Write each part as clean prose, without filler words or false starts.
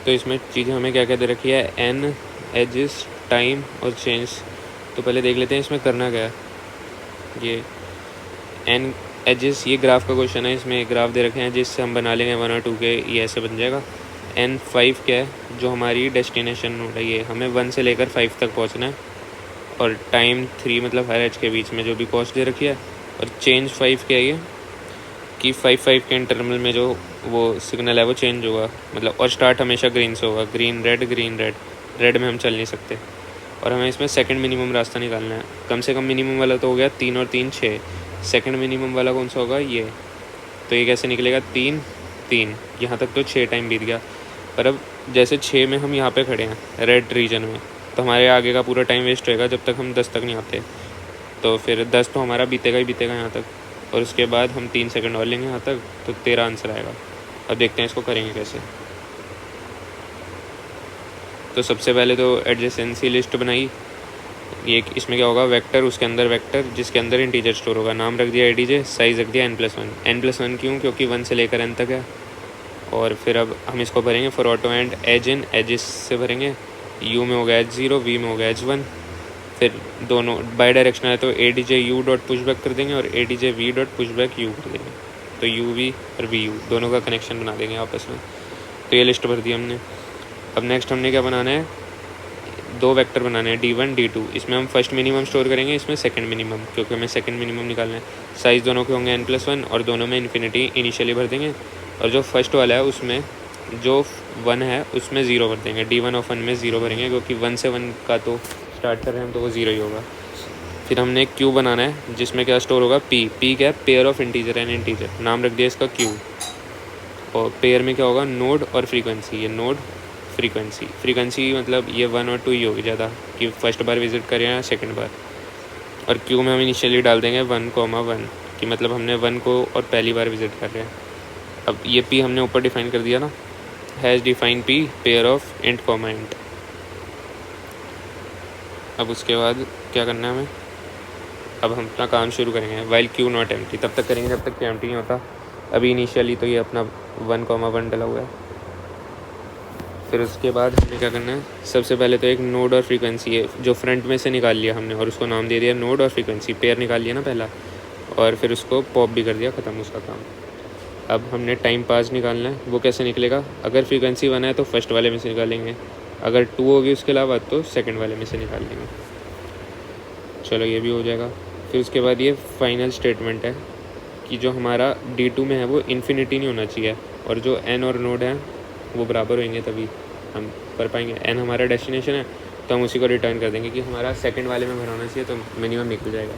तो इसमें चीज़ें हमें क्या क्या दे रखी है, एन, एजेस, टाइम और चेंज। तो पहले देख लेते हैं इसमें करना क्या है। ये एन एजेस, ये ग्राफ का क्वेश्चन है, इसमें ग्राफ दे रखे हैं जिससे हम बना लेंगे 1 और 2 के, ये ऐसे बन जाएगा। N5 क्या है, जो हमारी डेस्टिनेशन नोड है, ये हमें 1 से लेकर 5 तक पहुंचना है। और टाइम 3 मतलब हर एज के बीच में जो भी कॉस्ट दे रखी है। और चेंज 5 क्या है, ये कि 5 के इंटरवल में जो वो सिग्नल है वो चेंज होगा, मतलब। और स्टार्ट हमेशा ग्रीन से होगा, green red green red, red में हम चल नहीं सकते। और हमें इसमें सेकंड मिनिमम रास्ता निकालना है। कम से कम मिनिमम वाला तो हो गया 3 और 3 6, सेकंड मिनिमम वाला कौन सा होगा, ये। तो ये कैसे निकलेगा, 3 3, यहाँ तक तो 6 टाइम बीत गया। पर अब जैसे 6 में हम यहाँ पे खड़े हैं रेड रीजन में, तो हमारे आगे का पूरा टाइम वेस्ट होएगा जब तक हम 10 तक नहीं आते। तो फिर 10 तो हमारा बीतेगा ही बीतेगा यहाँ तक, और उसके बाद हम 3 सेकंड और लेंगे यहाँ तक, तो 13 आंसर आएगा। अब देखते हैं इसको करेंगे कैसे। तो सबसे पहले तो एडजेसेंसी लिस्ट बनाई। ये इसमें क्या होगा, वेक्टर, उसके अंदर वेक्टर जिसके अंदर इंटीजर स्टोर होगा, नाम रख दिया एडीजे, साइज रख दिया n+1। n+1 क्यों, क्योंकि 1 से लेकर n तक है। और फिर अब हम इसको भरेंगे फॉर ऑटो एंड एज इन, एजिस से भरेंगे। u में होगा h0, v में होगा h1। फिर दोनों बाई डायरेक्शन है तो एडीजे यू डॉट पुशबैक कर देंगे और ADJ V dot pushback you कर देंगे। तो यू वी और वी यू दोनों का कनेक्शन बना देंगे आपस में। तो ये लिस्ट भर दी हमने। अब नेक्स्ट हमने क्या बनाना है, 2 वेक्टर बनाने हैं, d1 d2। इसमें हम फर्स्ट मिनिमम स्टोर करेंगे, इसमें सेकंड मिनिमम, क्योंकि हमें सेकंड मिनिमम निकालना है। साइज़ दोनों के होंगे n+1 और दोनों में इन्फिनिटी इनिशियली भर देंगे। और जो फर्स्ट वाला है उसमें जो 1 है उसमें 0 भर देंगे। d1 ऑफ 1 में 0 भरेंगे, क्योंकि 1 से 1 का तो स्टार्ट कर रहे हैं हम, तो वो 0 ही होगा। फिर हमने एक क्यू बनाना है जिसमें क्या स्टोर होगा, p क्या है, pair of integer and integer, नाम रख दिया इसका क्यू। और पेयर में क्या होगा, नोड और फ्रीक्वेंसी। ये नोड फ्रीक्वेंसी मतलब ये 1 और 2 ही होगी ज़्यादा, कि फर्स्ट बार विजिट करें या सेकंड बार। और क्यू में हम इनिशियली डाल देंगे 1,1 कि मतलब हमने 1 को और पहली बार विजिट कर रहे हैं। अब ये पी हमने ऊपर डिफाइन कर दिया ना, has define P pair of int comma int. अब उसके बाद क्या करना है हमें, अब हम अपना काम शुरू करेंगे। वाइल क्यू नॉट एम्प्टी, तब तक करेंगे जब तक कि एम्प्टी नहीं होता। अभी इनिशियली तो ये अपना 1,1 डला हुआ है। फिर उसके बाद हमें क्या करना है, सबसे पहले तो एक नोड और फ्रीक्वेंसी है जो फ्रंट में से निकाल लिया हमने, और उसको नाम दे दिया नोड और फ्रीक्वेंसी, पेयर निकाल लिया ना पहला, और फिर उसको पॉप भी कर दिया, ख़त्म उसका काम। अब हमने टाइम पास निकालना है। वो कैसे निकलेगा, अगर फ्रीक्वेंसी 1 है तो फर्स्ट वाले में से निकालेंगे, अगर 2 होगी उसके अलावा तो सेकंड वाले में से निकाल लेंगे। चलो ये भी हो जाएगा। फिर उसके बाद ये फाइनल स्टेटमेंट है कि जो हमारा D2 में है वो इन्फिनिटी नहीं होना चाहिए, और जो n और नोड है वो बराबर होंगे तभी हम कर पाएंगे। n हमारा डेस्टिनेशन है तो हम उसी को रिटर्न कर देंगे कि हमारा सेकंड वाले में भरा होना चाहिए, तो मिनिमम निकल जाएगा।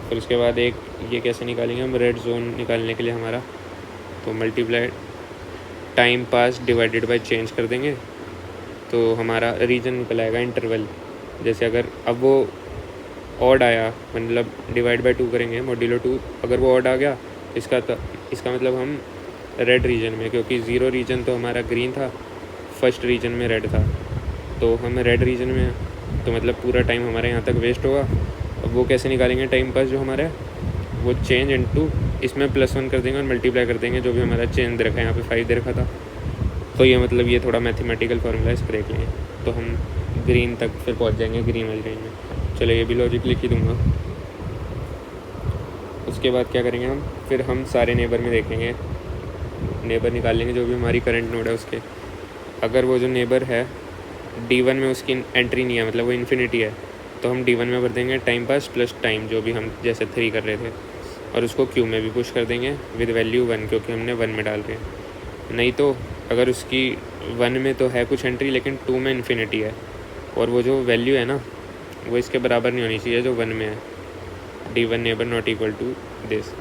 फिर उसके बाद एक ये कैसे निकालेंगे हम, रेड जोन निकालने के लिए हमारा, तो multiply time pass divided by change कर देंगे, तो हमारा रीजन निकल आएगा इंटरवल। जैसे अगर अब वो ऑड आया, मतलब डिवाइड बाय 2 करेंगे मॉड्यूलो 2, अगर वो ऑड आ गया इसका मतलब हम रेड रीजन में, क्योंकि 0 रीजन तो हमारा ग्रीन था, फर्स्ट रीजन में रेड था, तो हम रेड रीजन में हैं, तो मतलब पूरा टाइम हमारे यहाँ तक वेस्ट होगा। अब वो कैसे निकालेंगे टाइम पास जो हमारा है, वो चेंज इनटू इसमें +1 कर देंगे और मल्टीप्लाई कर देंगे जो भी हमारा चेंज दे रखा है, यहाँ पे 5 दे रखा था। तो ये मतलब ये थोड़ा मैथमेटिकल फार्मूला है, इसको देख लेंगे तो हम ग्रीन तक फिर पहुँच जाएंगे, ग्रीन वाली रेंज में। चलो ये भी लॉजिक लिख ही दूँगा। उसके बाद क्या करेंगे हम, फिर हम सारे नेबर में देखेंगे, नेबर निकाल लेंगे जो भी हमारी करंट नोड है उसके। अगर वो जो नेबर है D1 में उसकी एंट्री नहीं है, मतलब वो इन्फिनिटी है, तो हम D1 में भर देंगे टाइम पास प्लस टाइम, जो भी हम जैसे 3 कर रहे थे, और उसको क्यू में भी पुश कर देंगे विद वैल्यू 1, क्योंकि हमने 1 में डाल रहे हैं। नहीं तो अगर उसकी 1 में तो है कुछ एंट्री लेकिन 2 में इन्फिनिटी है, और वो जो वैल्यू है ना वो इसके बराबर नहीं होनी चाहिए जो 1 में है, D1 neighbour not equal to this.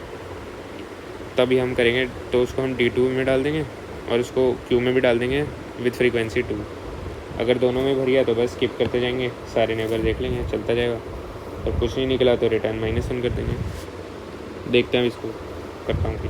तभी हम करेंगे, तो उसको हम D2 में डाल देंगे और उसको क्यू में भी डाल देंगे विथ फ्रीक्वेंसी 2। अगर दोनों में भरी है तो बस स्किप करते जाएंगे, सारे नेबर देख लेंगे, चलता जाएगा, और कुछ नहीं निकला तो रिटर्न -1 कर देंगे। देखते हैं इसको करता हूँ कि